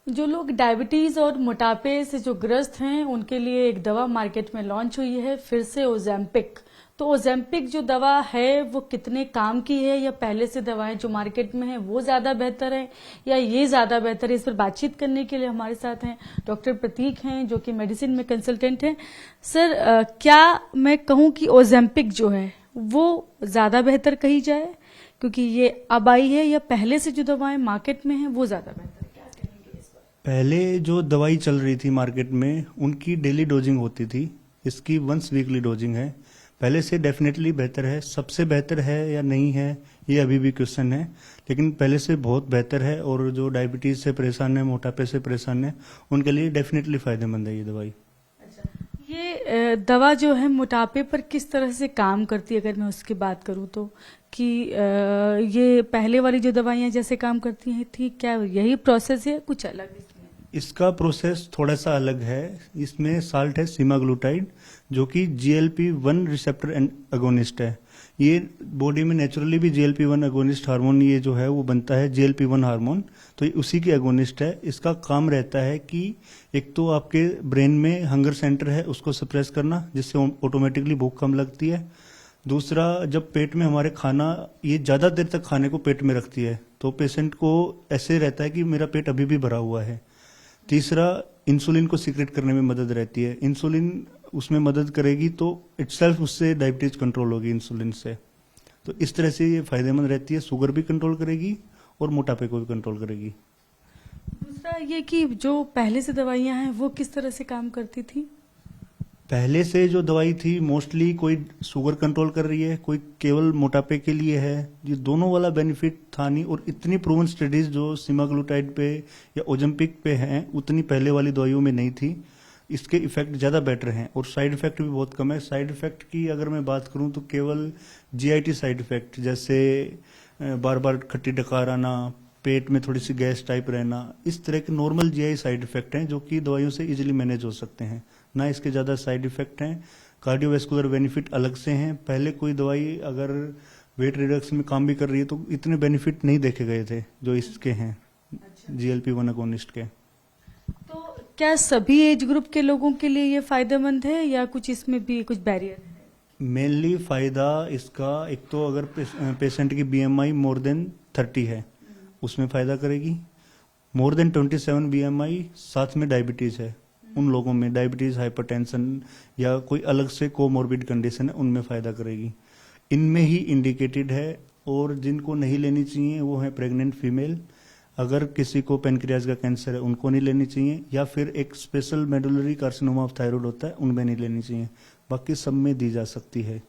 जो लोग डायबिटीज और मोटापे से जो ग्रस्त हैं उनके लिए एक दवा मार्केट में लॉन्च हुई है फिर से ओजेम्पिक। तो ओजेम्पिक जो दवा है वो कितने काम की है, या पहले से दवाएं जो मार्केट में है वो ज्यादा बेहतर है या ये ज्यादा बेहतर है, इस पर बातचीत करने के लिए हमारे साथ हैं डॉक्टर प्रतीक हैं जो कि मेडिसिन में कंसल्टेंट हैं। सर, क्या मैं कहूं कि ओजेम्पिक जो है वो ज्यादा बेहतर कही जाए क्योंकि ये अब आई है, या पहले से जो दवाएं मार्केट में है वो ज्यादा बेहतर? पहले जो दवाई चल रही थी मार्केट में उनकी डेली डोजिंग होती थी, इसकी वंस वीकली डोजिंग है। पहले से डेफिनेटली बेहतर है। सबसे बेहतर है या नहीं है ये अभी भी क्वेश्चन है, लेकिन पहले से बहुत बेहतर है। और जो डायबिटीज से परेशान है, मोटापे से परेशान है, उनके लिए डेफिनेटली फायदेमंद है ये दवाई। ये दवा जो है मोटापे पर किस तरह से काम करती है, अगर मैं उसकी बात करूं तो, कि ये पहले वाली जो दवाइयां जैसे काम करती हैं थी, क्या यही प्रोसेस है कुछ अलग इसमें? इसका प्रोसेस थोड़ा सा अलग है। इसमें साल्ट है सीमाग्लूटाइड, जो कि GLP-1 रिसेप्टर अगोनिस्ट है। ये बॉडी में नेचुरली भी GLP-1 अगोनिस्ट हार्मोन ये जो है वो बनता है, GLP-1 हार्मोन, तो ये उसी की अगोनिस्ट है। इसका काम रहता है कि एक तो आपके ब्रेन में हंगर सेंटर है उसको सप्रेस करना, जिससे ऑटोमेटिकली भूख कम लगती है। दूसरा, जब पेट में हमारे खाना ये ज़्यादा देर तक खाने को पेट में रखती है तो पेशेंट को ऐसे रहता है कि मेरा पेट अभी भी भरा हुआ है। तीसरा, इंसुलिन को सीक्रेट करने में मदद रहती है। इंसुलिन उसमें मदद करेगी तो इटसेल्फ उससे डायबिटीज कंट्रोल होगी इंसुलिन से। तो इस तरह से ये फायदेमंद रहती है, शुगर भी कंट्रोल करेगी और मोटापे को भी कंट्रोल करेगी। दूसरा ये कि जो पहले से दवाइयां हैं वो किस तरह से काम करती थी? पहले से जो दवाई थी मोस्टली कोई शुगर कंट्रोल कर रही है, कोई केवल मोटापे के लिए है। ये दोनों वाला बेनिफिट था नहीं। और इतनी प्रूवन स्टडीज जो सीमाग्लूटाइड पे या ओजेम्पिक पे हैं उतनी पहले वाली दवाइयों में नहीं थी। इसके इफेक्ट ज़्यादा बेटर हैं और साइड इफेक्ट भी बहुत कम है। साइड इफेक्ट की अगर मैं बात करूं तो केवल GIT साइड इफेक्ट, जैसे बार बार खट्टी डकार आना, पेट में थोड़ी सी गैस टाइप रहना, इस तरह के नॉर्मल GI साइड इफेक्ट हैं जो कि दवाइयों से इजीली मैनेज हो सकते हैं, ना इसके ज़्यादा साइड इफेक्ट हैं। कार्डियोवैस्कुलर बेनिफिट अलग से हैं। पहले कोई दवाई अगर वेट रिडक्शन में काम भी कर रही है तो इतने बेनिफिट नहीं देखे गए थे जो इसके हैं। अच्छा। GLP-1 अगोनिस्ट के। तो क्या सभी एज ग्रुप के लोगों के लिए ये फायदेमंद है या कुछ इसमें भी कुछ बैरियर है? मेनली फायदा इसका एक तो अगर पेशेंट की BMI मोर देन 30 है उसमें फायदा करेगी। मोर देन 27 BMI साथ में डायबिटीज है, उन लोगों में डायबिटीज, हाइपरटेंशन या कोई अलग से कोमोर्बिड कंडीशन है उनमें फायदा करेगी। इनमें ही इंडिकेटेड है। और जिनको नहीं लेनी चाहिए वो है प्रेग्नेंट फीमेल, अगर किसी को पेनक्रियाज का कैंसर है उनको नहीं लेनी चाहिए, या फिर एक special medullary carcinoma of thyroid होता है उनमें नहीं लेनी चाहिए। बाकी सब में दी जा सकती है।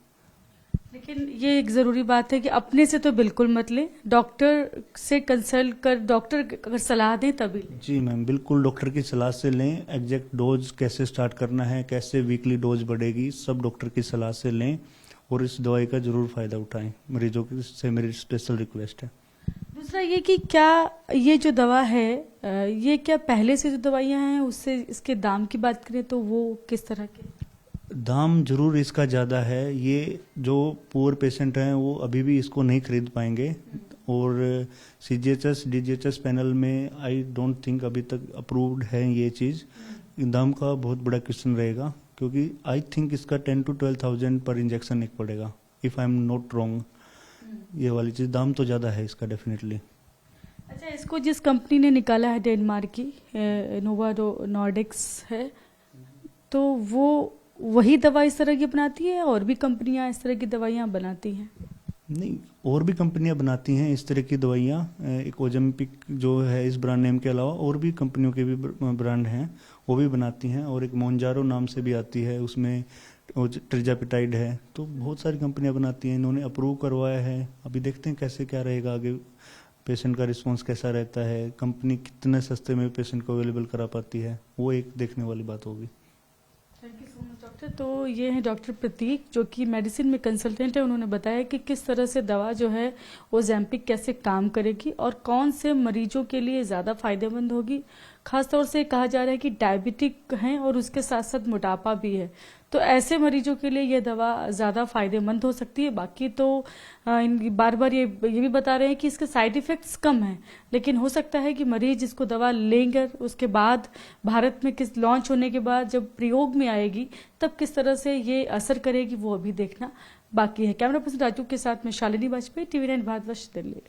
लेकिन ये एक जरूरी बात है कि अपने से तो बिल्कुल मत ले, डॉक्टर से कंसल्ट कर, डॉक्टर अगर सलाह दें तभी लें। जी मैम, बिल्कुल डॉक्टर की सलाह से लें। एग्जैक्ट डोज कैसे स्टार्ट करना है, कैसे वीकली डोज बढ़ेगी, सब डॉक्टर की सलाह से लें और इस दवाई का जरूर फायदा उठाएं। मरीजों से मेरी स्पेशल रिक्वेस्ट है। दूसरा ये कि क्या ये जो दवा है ये क्या पहले से जो दवाइयां हैं उससे इसके दाम की बात करें तो वो किस तरह के? दाम जरूर इसका ज़्यादा है। ये जो पुअर पेशेंट हैं वो अभी भी इसको नहीं खरीद पाएंगे। और CGHS DGHS पैनल में आई डोंट थिंक अभी तक अप्रूव्ड है ये चीज़। दाम का बहुत बड़ा क्वेश्चन रहेगा क्योंकि आई थिंक इसका 10 to 12,000 पर इंजेक्शन एक पड़ेगा, if I am not wrong. ये वाली चीज़ दाम तो ज़्यादा है इसका डेफिनेटली। अच्छा, इसको जिस कंपनी ने निकाला है डेनमार्क की नोवा नॉर्डिक्स है, तो वो वही दवा इस तरह की बनाती है और भी कंपनियां इस तरह की दवाइयां बनाती हैं? नहीं, और भी कंपनियां बनाती हैं इस तरह की दवाइयां। एक ओजेम्पिक जो है इस ब्रांड नेम के अलावा और भी कंपनियों के भी ब्रांड हैं, वो भी बनाती हैं। और एक मोन्जारो नाम से भी आती है, उसमें ट्रिजापिटाइड है। तो बहुत सारी कंपनियां बनाती हैं, इन्होंने अप्रूव करवाया है। अभी देखते हैं कैसे क्या रहेगा आगे, पेशेंट का रिस्पॉन्स कैसा रहता है, कंपनी कितने सस्ते में पेशेंट को अवेलेबल करा पाती है, वो एक देखने वाली बात होगी। Thank you so much doctor. तो ये है डॉक्टर प्रतीक जो कि मेडिसिन में कंसल्टेंट है। उन्होंने बताया कि किस तरह से दवा जो है ओजेम्पिक कैसे काम करेगी और कौन से मरीजों के लिए ज़्यादा फायदेमंद होगी। खासतौर से कहा जा रहा है कि डायबिटिक हैं और उसके साथ साथ मोटापा भी है, तो ऐसे मरीजों के लिए यह दवा ज़्यादा फायदेमंद हो सकती है। बाकी तो बार बार ये भी बता रहे हैं कि इसके साइड इफ़ेक्ट्स कम हैं, लेकिन हो सकता है कि मरीज इसको दवा लेंगे उसके बाद भारत में किस लॉन्च होने के बाद जब प्रयोग में आएगी तब किस तरह से ये असर करेगी वो अभी देखना बाकी है। कैमरा पर्सन राजू के साथ में शालिनी वाजपेयी, TV9 भारतवर्ष, दिल्ली।